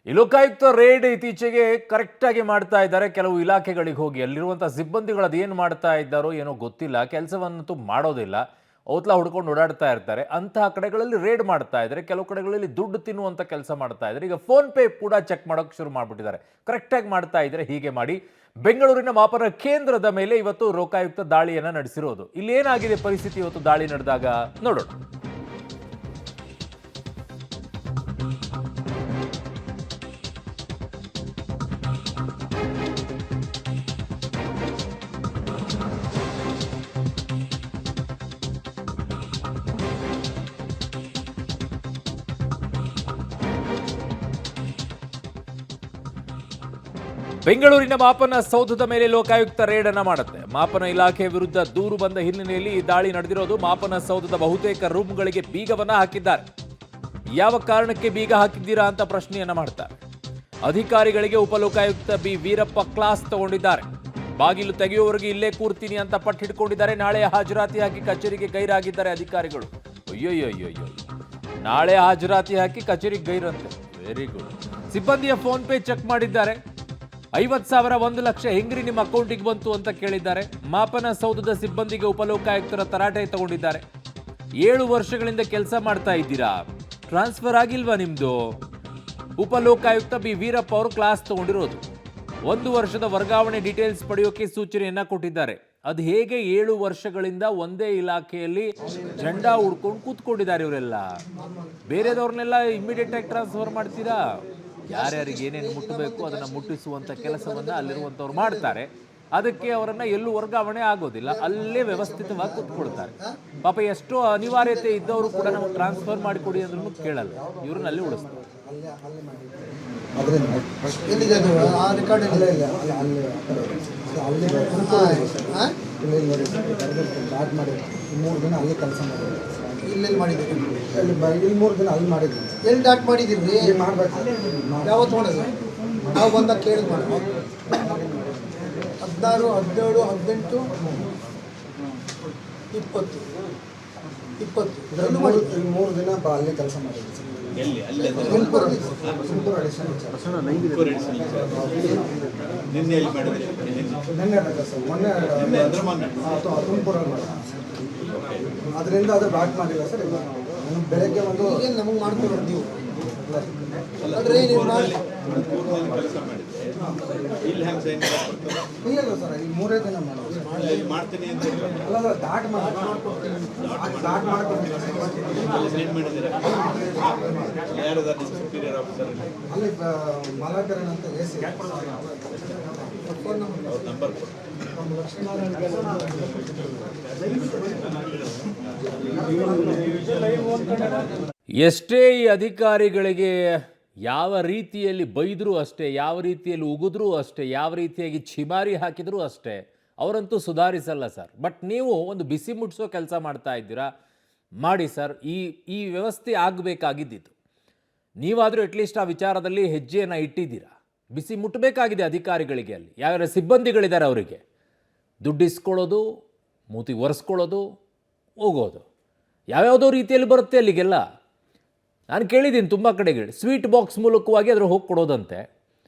ಈ ಲೋಕಾಯುಕ್ತ ರೇಡ್ ಇತ್ತೀಚೆಗೆ ಕರೆಕ್ಟ್ ಆಗಿ ಮಾಡ್ತಾ ಇದ್ದಾರೆ. ಕೆಲವು ಇಲಾಖೆಗಳಿಗೆ ಹೋಗಿ ಅಲ್ಲಿರುವಂತಹ ಸಿಬ್ಬಂದಿಗಳು ಅದೇನು ಮಾಡ್ತಾ ಇದ್ದಾರೋ ಏನೋ ಗೊತ್ತಿಲ್ಲ, ಕೆಲಸವನ್ನಂತೂ ಮಾಡೋದಿಲ್ಲ, ಔತ್ಲ ಹುಡ್ಕೊಂಡು ಓಡಾಡ್ತಾ ಇರ್ತಾರೆ. ಅಂತಹ ಕಡೆಗಳಲ್ಲಿ ರೇಡ್ ಮಾಡ್ತಾ ಇದ್ದಾರೆ. ಕೆಲವು ಕಡೆಗಳಲ್ಲಿ ದುಡ್ಡು ತಿನ್ನುವಂತ ಕೆಲಸ ಮಾಡ್ತಾ ಇದ್ದಾರೆ. ಈಗ ಫೋನ್ ಪೇ ಕೂಡ ಚೆಕ್ ಮಾಡೋಕೆ ಶುರು ಮಾಡ್ಬಿಟ್ಟಿದ್ದಾರೆ. ಕರೆಕ್ಟಾಗಿ ಮಾಡ್ತಾ ಇದ್ದಾರೆ, ಹೀಗೆ ಮಾಡಿ ಬೆಂಗಳೂರಿನ ಮಾಪನ ಕೇಂದ್ರದ ಮೇಲೆ ಇವತ್ತು ಲೋಕಾಯುಕ್ತ ದಾಳಿಯನ್ನ ನಡೆಸಿರೋದು. ಇಲ್ಲಿ ಏನಾಗಿದೆ ಪರಿಸ್ಥಿತಿ ಇವತ್ತು ದಾಳಿ ನಡೆದಾಗ ನೋಡೋಣ. ಬೆಂಗಳೂರಿನ ಮಾಪನ ಸೌಧದ ಮೇಲೆ ಲೋಕಾಯುಕ್ತ ರೇಡ್ ಅನ್ನ ಮಾಡುತ್ತೆ. ಮಾಪನ ಇಲಾಖೆ ವಿರುದ್ಧ ದೂರು ಬಂದ ಹಿನ್ನೆಲೆಯಲ್ಲಿ ಈ ದಾಳಿ ನಡೆದಿರೋದು. ಮಾಪನ ಸೌಧದ ಬಹುತೇಕ ರೂಮ್ಗಳಿಗೆ ಬೀಗವನ್ನ ಹಾಕಿದ್ದಾರೆ. ಯಾವ ಕಾರಣಕ್ಕೆ ಬೀಗ ಹಾಕಿದ್ದೀರಾ ಅಂತ ಪ್ರಶ್ನೆಯನ್ನ ಮಾಡ್ತಾರೆ. ಅಧಿಕಾರಿಗಳಿಗೆ ಉಪಲೋಕಾಯುಕ್ತ ಬಿ ವೀರಪ್ಪ ಕ್ಲಾಸ್ ತಗೊಂಡಿದ್ದಾರೆ. ಬಾಗಿಲು ತೆಗೆಯುವವರೆಗೆ ಇಲ್ಲೇ ಕೂರ್ತೀನಿ ಅಂತ ಪಟ್ಟು ಹಿಡ್ಕೊಂಡಿದ್ದಾರೆ. ನಾಳೆ ಹಾಜರಾತಿ ಹಾಕಿ ಕಚೇರಿಗೆ ಗೈರಾಗಿದ್ದಾರೆ ಅಧಿಕಾರಿಗಳು. ಅಯ್ಯೋಯ್ಯೋಯ್ಯೋ, ನಾಳೆ ಹಾಜರಾತಿ ಹಾಕಿ ಕಚೇರಿಗೆ ಗೈರಂತೆ. Very good. ಸಿಬ್ಬಂದಿಯ ಫೋನ್ ಪೇ ಚೆಕ್ ಮಾಡಿದ್ದಾರೆ. 50,000 1 ಲಕ್ಷ ಹೆಂಗ್ರಿ ನಿಮ್ಮ ಅಕೌಂಟಿಗೆ ಬಂತು ಅಂತ ಕೇಳಿದ್ದಾರೆ. ಮಾಪನ ಸೌಧದ ಸಿಬ್ಬಂದಿಗೆ ಉಪಲೋಕಾಯುಕ್ತರ ತರಾಟೆ ತಗೊಂಡಿದ್ದಾರೆ. 7 ವರ್ಷಗಳಿಂದ ಕೆಲಸ ಮಾಡ್ತಾ ಇದ್ದೀರಾ, ಟ್ರಾನ್ಸ್ಫರ್ ಆಗಿಲ್ವಾ ನಿಮ್ದು? ಉಪಲೋಕಾಯುಕ್ತ ಬಿ ವೀರಪ್ಪ ಅವರು ಕ್ಲಾಸ್ ತಗೊಂಡಿರೋದು. 1 ವರ್ಷದ ವರ್ಗಾವಣೆ ಡೀಟೇಲ್ಸ್ ಪಡೆಯೋಕೆ ಸೂಚನೆಯನ್ನ ಕೊಟ್ಟಿದ್ದಾರೆ. ಅದು ಹೇಗೆ 7 ವರ್ಷಗಳಿಂದ ಒಂದೇ ಇಲಾಖೆಯಲ್ಲಿ ಜೆಂಡಾ ಹುಡ್ಕೊಂಡು ಕೂತ್ಕೊಂಡಿದ್ದಾರೆ ಇವರೆಲ್ಲ? ಬೇರೆದವ್ರನ್ನೆಲ್ಲ ಇಮಿಡಿಯೇಟ್ ಆಗಿ ಟ್ರಾನ್ಸ್ಫರ್ ಮಾಡ್ತೀರಾ? ಯಾರ್ಯಾರಿಗೆ ಏನೇನು ಮುಟ್ಟಬೇಕು ಅದನ್ನ ಮುಟ್ಟಿಸುವಂತ ಕೆಲಸವನ್ನ ಅಲ್ಲಿರುವಂತವ್ರು ಮಾಡ್ತಾರೆ. ಅದಕ್ಕೆ ಅವರನ್ನ ಎಲ್ಲೂ ವರ್ಗಾವಣೆ ಆಗೋದಿಲ್ಲ, ಅಲ್ಲೇ ವ್ಯವಸ್ಥಿತವಾಗಿ ಕೂತ್ಕೊಳ್ತಾರೆ. ಪಾಪ ಎಷ್ಟೋ ಅನಿವಾರ್ಯತೆ ಇದ್ದವರು ಕೂಡ ನಮಗೆ ಟ್ರಾನ್ಸ್ಫರ್ ಮಾಡಿಕೊಡಿ ಅಂದ್ರೂ ಕೇಳಲ್ಲ, ಇವ್ರನ್ನ ಅಲ್ಲಿ ಉಳಿಸ್ತಾರೆ. ಇಲ್ಲೆಲ್ಲಿ ಮಾಡಿದ್ದೀರಿ? ಇಲ್ಲಿ 3 ದಿನ ಅಲ್ಲಿ ಮಾಡಿದ್ವಿ. ಎಲ್ಲಿ ಡಾಟ್ ಮಾಡಿದ್ದೀರಿ? ಮಾಡ್ಬೇಕು. ಯಾವತ್ತು ಮಾಡೋದು? ನಾವು ಬಂದಾಗ ಕೇಳಿದ್ ಮಾಡಿ 16, 17, 18, 20 3 ದಿನ ಅಲ್ಲಿ ಕೆಲಸ ಮಾಡಿದ್ವಿ. ಅದರಿಂದ ಅದು ಬ್ಯಾಕ್ ಮಾಡಿಲ್ಲ ಸರ್. ಬೆಳಗ್ಗೆ ಒಂದು ನಮಗೆ ಮಾಡ್ಕೊಂಡು ನೀವು ಇಲ್ಲ ಸರ್, ಈ 3 ದಿನ ಮಾಡ್ತೀನಿ ಅಲ್ಲ ಸರ್, ದಾಟ್ ಮಾಡ್ಕೊಡ್ತೀನಿ. ಅಲ್ಲಿ ಮಲಾಕರನ್ ಅಂತ ಎಸಿ ನಂಬರ್ ಎಷ್ಟೇ ಈ ಅಧಿಕಾರಿಗಳಿಗೆ ಯಾವ ರೀತಿಯಲ್ಲಿ ಬೈದರೂ ಅಷ್ಟೇ, ಯಾವ ರೀತಿಯಲ್ಲಿ ಉಗಿದ್ರೂ ಅಷ್ಟೇ, ಯಾವ ರೀತಿಯಾಗಿ ಚಿಮಾರಿ ಹಾಕಿದರೂ ಅಷ್ಟೇ, ಅವರಂತೂ ಸುಧಾರಿಸಲ್ಲ ಸರ್. ಬಟ್ ನೀವು ಒಂದು ಬಿಸಿ ಮುಟ್ಟಿಸೋ ಕೆಲಸ ಮಾಡ್ತಾ ಇದ್ದೀರಾ, ಮಾಡಿ ಸರ್. ಈ ವ್ಯವಸ್ಥೆ ಆಗಬೇಕಾಗಿದ್ದಿತ್ತು. ನೀವಾದರೂ ಅಟ್ಲೀಸ್ಟ್ ಆ ವಿಚಾರದಲ್ಲಿ ಹೆಜ್ಜೆಯನ್ನು ಇಟ್ಟಿದ್ದೀರಾ. ಬಿಸಿ ಮುಟ್ಟಬೇಕಾಗಿದೆ ಅಧಿಕಾರಿಗಳಿಗೆ. ಅಲ್ಲಿ ಯಾವ್ಯಾವ ಸಿಬ್ಬಂದಿಗಳಿದ್ದಾರೆ ಅವರಿಗೆ ದುಡ್ಡು ಇಸ್ಕೊಳ್ಳೋದು, ಮೂತಿ ಒರೆಸ್ಕೊಳ್ಳೋದು, ಹೋಗೋದು ಯಾವ್ಯಾವುದೋ ರೀತಿಯಲ್ಲಿ ಬರುತ್ತೆ ಅಲ್ಲಿಗೆಲ್ಲ. ನಾನು ಕೇಳಿದ್ದೀನಿ ತುಂಬ ಕಡೆಗಳು, ಸ್ವೀಟ್ ಬಾಕ್ಸ್ ಮೂಲಕವಾಗಿ ಅದ್ರ ಹೋಗಿ ಕೊಡೋದಂತೆ,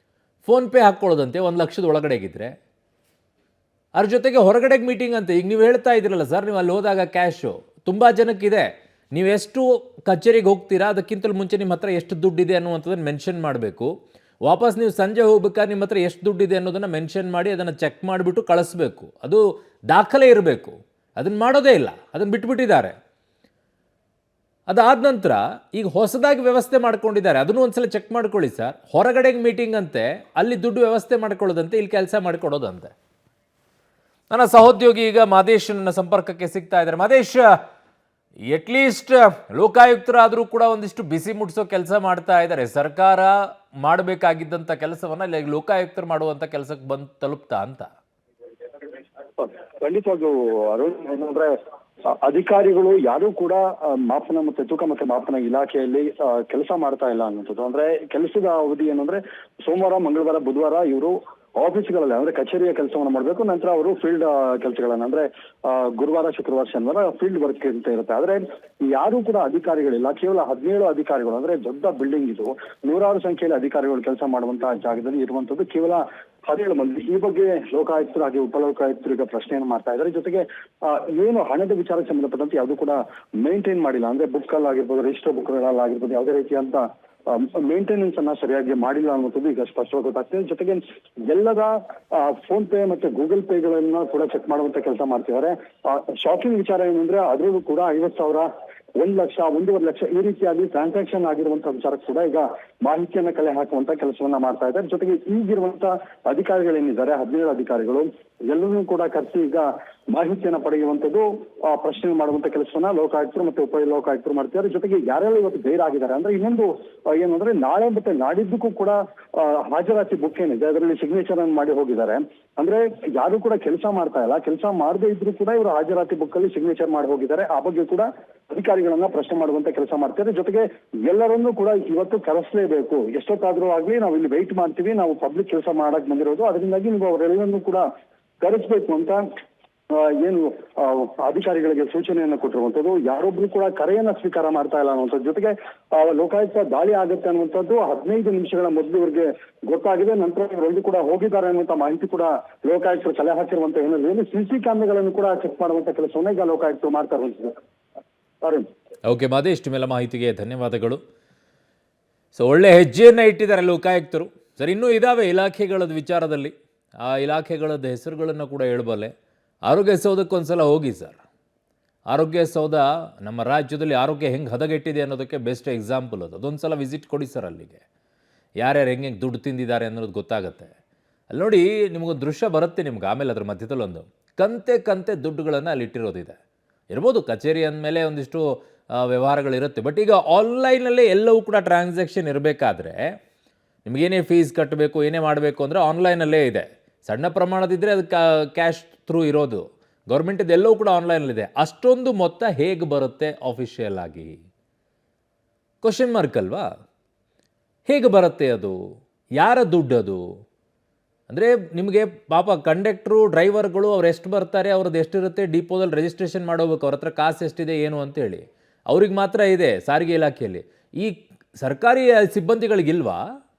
ಫೋನ್ಪೇ ಹಾಕ್ಕೊಳ್ಳೋದಂತೆ 1 ಲಕ್ಷದ ಒಳಗಡೆಗಿದ್ರೆ. ಅದ್ರ ಜೊತೆಗೆ ಹೊರಗಡೆಗೆ ಮೀಟಿಂಗ್ ಅಂತೆ. ಈಗ ನೀವು ಹೇಳ್ತಾ ಇದ್ದೀರಲ್ಲ ಸರ್, ನೀವು ಅಲ್ಲಿ ಹೋದಾಗ ಕ್ಯಾಶು ತುಂಬ ಜನಕ್ಕಿದೆ, ನೀವು ಎಷ್ಟು ಕಚೇರಿಗೆ ಹೋಗ್ತೀರಾ ಅದಕ್ಕಿಂತಲೂ ಮುಂಚೆ ನಿಮ್ಮ ಹತ್ರ ಎಷ್ಟು ದುಡ್ಡಿದೆ ಅನ್ನುವಂಥದ್ದನ್ನು ಮೆನ್ಷನ್ ಮಾಡಬೇಕು. ವಾಪಸ್ ನೀವು ಸಂಜೆ ಹೋಗ್ಬೇಕಾದ್ರೆ ನಿಮ್ಮ ಹತ್ರ ಎಷ್ಟು ದುಡ್ಡಿದೆ ಅನ್ನೋದನ್ನು ಮೆನ್ಷನ್ ಮಾಡಿ ಅದನ್ನು ಚೆಕ್ ಮಾಡಿಬಿಟ್ಟು ಕಳಿಸ್ಬೇಕು. ಅದು ದಾಖಲೆ ಇರಬೇಕು. ಅದನ್ನು ಮಾಡೋದೇ ಇಲ್ಲ, ಅದನ್ನು ಬಿಟ್ಬಿಟ್ಟಿದ್ದಾರೆ. ಅದಾದ ನಂತರ ಈಗ ಹೊಸದಾಗಿ ವ್ಯವಸ್ಥೆ ಮಾಡ್ಕೊಂಡಿದ್ದಾರೆ, ಅದನ್ನು ಒಂದ್ಸಲ ಚೆಕ್ ಮಾಡ್ಕೊಳ್ಳಿ ಸರ್. ಹೊರಗಡೆಗೆ ಮೀಟಿಂಗ್ ಅಂತೆ, ಅಲ್ಲಿ ದುಡ್ಡು ವ್ಯವಸ್ಥೆ ಮಾಡ್ಕೊಳ್ಳೋದಂತೆ, ಇಲ್ಲಿ ಕೆಲಸ ಮಾಡಿಕೊಡೋದಂತೆ. ನನ್ನ ಸಹೋದ್ಯೋಗಿ ಈಗ ಮಾದೇಶ್ ನನ್ನ ಸಂಪರ್ಕಕ್ಕೆ ಸಿಗ್ತಾ ಇದ್ದಾರೆ. ಮಾದೇಶ್, ಎಟ್ಲೀಸ್ಟ್ ಲೋಕಾಯುಕ್ತರಾದರೂ ಕೂಡ ಒಂದಿಷ್ಟು ಬಿಸಿ ಮುಟ್ಟಿಸೋ ಕೆಲಸ ಮಾಡ್ತಾ ಇದ್ದಾರೆ. ಸರ್ಕಾರ ಮಾಡಬೇಕಾಗಿದ್ದಂಥ ಕೆಲಸವನ್ನ ಲೋಕಾಯುಕ್ತರು ಮಾಡುವಂಥ ಕೆಲಸಕ್ಕೆ ಬಂದು ತಲುಪ್ತಾ ಅಂತ? ಖಂಡಿತವಾಗ್ಲೂ ಅರುಣ್, ಏನಂದ್ರೆ ಅಧಿಕಾರಿಗಳು ಯಾರು ಕೂಡ ಮಾಪನ ಮತ್ತೆ ತೂಕ ಮತ್ತೆ ಮಾಪನ ಇಲಾಖೆಯಲ್ಲಿ ಕೆಲಸ ಮಾಡ್ತಾ ಇಲ್ಲ ಅನ್ನುವಂಥದ್ದು. ಅಂದ್ರೆ ಕೆಲಸದ ಅವಧಿ ಏನಂದ್ರೆ ಸೋಮವಾರ, ಮಂಗಳವಾರ, ಬುಧವಾರ ಇವರು ಆಫೀಸ್ಗಳಲ್ಲಿ ಅಂದ್ರೆ ಕಚೇರಿಯ ಕೆಲಸವನ್ನು ಮಾಡಬೇಕು. ನಂತರ ಅವರು ಫೀಲ್ಡ್ ಕೆಲಸಗಳನ್ನ ಅಂದ್ರೆ ಗುರುವಾರ, ಶುಕ್ರವಾರ, ಶನಿವಾರ ಫೀಲ್ಡ್ ವರ್ಕ್ ಅಂತ ಇರುತ್ತೆ. ಆದ್ರೆ ಯಾರು ಕೂಡ ಅಧಿಕಾರಿಗಳಿಲ್ಲ. ಕೇವಲ 17 ಅಧಿಕಾರಿಗಳು, ಅಂದ್ರೆ ದೊಡ್ಡ ಬಿಲ್ಡಿಂಗ್ ಇದು, ನೂರಾರು ಸಂಖ್ಯೆಯಲ್ಲಿ ಅಧಿಕಾರಿಗಳು ಕೆಲಸ ಮಾಡುವಂತಹ ಜಾಗದಲ್ಲಿ ಇರುವಂತದ್ದು ಕೇವಲ 17 ಮಂದಿ. ಈ ಬಗ್ಗೆ ಲೋಕಾಯುಕ್ತರು ಹಾಗೆ ಉಪಲೋಕಾಯುಕ್ತರು ಈಗ ಪ್ರಶ್ನೆಯನ್ನು ಮಾಡ್ತಾ ಇದ್ದಾರೆ. ಜೊತೆಗೆ ಏನು ಹಣದ ವಿಚಾರಕ್ಕೆ ಸಂಬಂಧಪಟ್ಟಂತೆ ಯಾವುದು ಕೂಡ ಮೇಂಟೈನ್ ಮಾಡಿಲ್ಲ. ಅಂದ್ರೆ ಬುಕ್ ಅಲ್ಲಿ ಆಗಿರ್ಬೋದು, ರಿಜಿಸ್ಟರ್ ಬುಕ್ ಆಗಿರ್ಬೋದು, ಯಾವುದೇ ರೀತಿಯಂತ ಮೇಂಟೆನೆನ್ಸ್ ಅನ್ನ ಸರಿಯಾಗಿ ಮಾಡಿಲ್ಲ ಅನ್ನುವಂಥದ್ದು ಈಗ ಸ್ಪಷ್ಟವಾಗಿ ಗೊತ್ತಾಗ್ತದೆ. ಜೊತೆಗೆ ಎಲ್ಲದ ಫೋನ್ ಪೇ ಮತ್ತೆ ಗೂಗಲ್ ಪೇಗಳನ್ನ ಕೂಡ ಚೆಕ್ ಮಾಡುವಂತ ಕೆಲಸ ಮಾಡ್ತಿದ್ದಾರೆ. ಶಾಕಿಂಗ್ ವಿಚಾರ ಏನಂದ್ರೆ ಅದರಲ್ಲೂ ಕೂಡ 50,000, 1 ಲಕ್ಷ, 1.5 ಲಕ್ಷ ಈ ರೀತಿಯಾಗಿ ಟ್ರಾನ್ಸಾಕ್ಷನ್ ಆಗಿರುವಂತಹ ವಿಚಾರ ಕೂಡ ಈಗ ಮಾಹಿತಿಯನ್ನ ಕಲೆ ಹಾಕುವಂತ ಕೆಲಸವನ್ನ ಮಾಡ್ತಾ ಇದ್ದಾರೆ. ಜೊತೆಗೆ ಈಗಿರುವಂತ ಅಧಿಕಾರಿಗಳೇನಿದ್ದಾರೆ 17 ಅಧಿಕಾರಿಗಳು ಎಲ್ಲರನ್ನೂ ಕೂಡ ಕರೆಸಿ ಈಗ ಮಾಹಿತಿಯನ್ನ ಪಡೆಯುವಂಥದ್ದು, ಪ್ರಶ್ನೆ ಮಾಡುವಂತ ಕೆಲಸವನ್ನ ಲೋಕಾಯುಕ್ತರು ಮತ್ತೆ ಉಪ ಲೋಕಾಯುಕ್ತರು ಮಾಡ್ತಿದ್ದಾರೆ. ಜೊತೆಗೆ ಯಾರೆಲ್ಲ ಇವತ್ತು ಗೈರಾಗಿದ್ದಾರೆ ಅಂದ್ರೆ ಇನ್ನೊಂದು ಏನು ಅಂದ್ರೆ ನಾಳೆ ಮತ್ತೆ ನಾಡಿದ್ದಕ್ಕೂ ಕೂಡ ಹಾಜರಾತಿ ಬುಕ್ ಏನಿದೆ ಅದರಲ್ಲಿ ಸಿಗ್ನೇಚರ್ ಅನ್ನು ಮಾಡಿ ಹೋಗಿದ್ದಾರೆ. ಅಂದ್ರೆ ಯಾರು ಕೂಡ ಕೆಲಸ ಮಾಡ್ತಾ ಇಲ್ಲ, ಕೆಲಸ ಮಾಡದೇ ಇದ್ರು ಕೂಡ ಇವರು ಹಾಜರಾತಿ ಬುಕ್ ಅಲ್ಲಿ ಸಿಗ್ನೇಚರ್ ಮಾಡಿ ಹೋಗಿದ್ದಾರೆ. ಆ ಬಗ್ಗೆ ಕೂಡ ಅಧಿಕಾರಿಗಳನ್ನ ಪ್ರಶ್ನೆ ಮಾಡುವಂತ ಕೆಲಸ ಮಾಡ್ತಾರೆ. ಜೊತೆಗೆ ಎಲ್ಲರನ್ನೂ ಕೂಡ ಇವತ್ತು ಕರೆಸಲೇಬೇಕು, ಎಷ್ಟೊತ್ತಾದ್ರೂ ಆಗ್ಲಿ ನಾವು ಇಲ್ಲಿ ವೆಯ್ಟ್ ಮಾಡ್ತೀವಿ, ನಾವು ಪಬ್ಲಿಕ್ ಕೆಲಸ ಮಾಡಕ್ ಬಂದಿರೋದು, ಅದರಿಂದಾಗಿ ನೀವು ಅವರೆಲ್ಲರನ್ನೂ ಕೂಡ ಕರೆಸಬೇಕು ಅಂತ ಏನು ಅಧಿಕಾರಿಗಳಿಗೆ ಸೂಚನೆಯನ್ನು ಕೊಟ್ಟಿರುವಂತದ್ದು. ಯಾರೊಬ್ರು ಕೂಡ ಕರೆಯನ್ನ ಸ್ವೀಕಾರ ಮಾಡ್ತಾ ಇಲ್ಲ ಅನ್ನುವಂಥದ್ದು. ಜೊತೆಗೆ ಲೋಕಾಯುಕ್ತ ದಾಳಿ ಆಗುತ್ತೆ ಅನ್ನುವಂಥದ್ದು 15 ನಿಮಿಷಗಳ ಮೊದಲು ಇವರಿಗೆ ಗೊತ್ತಾಗಿದೆ. ನಂತರ ಇವರೆಲ್ಲರೂ ಕೂಡ ಹೋಗಿದ್ದಾರೆ ಅನ್ನುವಂಥ ಮಾಹಿತಿ ಕೂಡ ಲೋಕಾಯುಕ್ತರು ಕಲೆ ಹಾಕಿರುವಂತ ಏನಿದೆ. CC ಕ್ಯಾಮೆರಾಗಳನ್ನು ಕೂಡ ಚೆಕ್ ಮಾಡುವಂತ ಕೆಲಸವನ್ನ ಈಗ ಲೋಕಾಯುಕ್ತರು ಮಾಡ್ತಾ ಇರುವಂತದ್ದು. ಅರುಣ್. ಓಕೆ ಮಾದೇಶ್, ಇಷ್ಟೆಲ್ಲ ಮಾಹಿತಿಗೆ ಧನ್ಯವಾದಗಳು. ಸೊ ಒಳ್ಳೆ ಹೆಜ್ಜೆಯನ್ನು ಇಟ್ಟಿದ್ದಾರೆ ಲೋಕಾಯುಕ್ತರು. ಸರ್, ಇನ್ನೂ ಇದ್ದಾವೆ ಇಲಾಖೆಗಳದ ವಿಚಾರದಲ್ಲಿ. ಆ ಇಲಾಖೆಗಳದ್ದು ಹೆಸರುಗಳನ್ನು ಕೂಡ ಹೇಳಬಲ್ಲೆ. ಆರೋಗ್ಯ ಸೌಧಕ್ಕೊಂದ್ಸಲ ಹೋಗಿ ಸರ್. ಆರೋಗ್ಯ ಸೌಧ ನಮ್ಮ ರಾಜ್ಯದಲ್ಲಿ ಆರೋಗ್ಯ ಹೆಂಗೆ ಹದಗೆಟ್ಟಿದೆ ಅನ್ನೋದಕ್ಕೆ ಬೆಸ್ಟ್ ಎಕ್ಸಾಂಪಲ್ ಅದು. ಅದೊಂದು ಸಲ ವಿಸಿಟ್ ಕೊಡಿ ಸರ್ ಅಲ್ಲಿಗೆ. ಯಾರ್ಯಾರು ಹೆಂಗೆ ದುಡ್ಡು ತಿಂದಿದ್ದಾರೆ ಅನ್ನೋದು ಗೊತ್ತಾಗುತ್ತೆ. ಅಲ್ಲಿ ನೋಡಿ, ನಿಮಗೊಂದು ದೃಶ್ಯ ಬರುತ್ತೆ ನಿಮ್ಗೆ ಆಮೇಲೆ ಅದ್ರ ಮಧ್ಯದಲ್ಲೊಂದು ಕಂತೆ ದುಡ್ಡುಗಳನ್ನು ಅಲ್ಲಿ ಇಟ್ಟಿರೋದಿದೆ. ಇರ್ಬೋದು, ಕಚೇರಿ ಅಂದಮೇಲೆ ಒಂದಿಷ್ಟು ವ್ಯವಹಾರಗಳಿರುತ್ತೆ. ಬಟ್ ಈಗ ಆನ್ಲೈನಲ್ಲೇ ಎಲ್ಲವೂ ಕೂಡ ಟ್ರಾನ್ಸಾಕ್ಷನ್ ಇರಬೇಕಾದ್ರೆ ನಿಮಗೇನೇ ಫೀಸ್ ಕಟ್ಟಬೇಕು, ಏನೇ ಮಾಡಬೇಕು ಅಂದರೆ ಆನ್ಲೈನಲ್ಲೇ ಇದೆ. ಸಣ್ಣ ಪ್ರಮಾಣದಿದ್ದರೆ ಅದು ಕ್ಯಾಶ್ ಥ್ರೂ ಇರೋದು. ಗೌರ್ಮೆಂಟಿದ್ದು ಎಲ್ಲವೂ ಕೂಡ ಆನ್ಲೈನಲ್ಲಿದೆ. ಅಷ್ಟೊಂದು ಮೊತ್ತ ಹೇಗೆ ಬರುತ್ತೆ ಆಫಿಷಿಯಲ್ ಆಗಿ? ಕ್ವಶನ್ ಮಾರ್ಕ್ ಅಲ್ವಾ? ಹೇಗೆ ಬರುತ್ತೆ ಅದು? ಯಾರ ದುಡ್ಡು ಅದು? ಅಂದರೆ ನಿಮಗೆ ಪಾಪ ಕಂಡಕ್ಟ್ರು, ಡ್ರೈವರ್ಗಳು ಅವ್ರು ಎಷ್ಟು ಬರ್ತಾರೆ, ಅವ್ರದ್ದು ಎಷ್ಟಿರುತ್ತೆ, ಡಿಪೋದಲ್ಲಿ ರಿಜಿಸ್ಟ್ರೇಷನ್ ಮಾಡೋಬೇಕು, ಅವ್ರ ಹತ್ರ ಕಾಸು ಎಷ್ಟಿದೆ ಏನು ಅಂತೇಳಿ. ಅವ್ರಿಗೆ ಮಾತ್ರ ಇದೆ ಸಾರಿಗೆ ಇಲಾಖೆಯಲ್ಲಿ. ಈ ಸರ್ಕಾರಿ ಸಿಬ್ಬಂದಿಗಳಿಗಿಲ್ವಾ?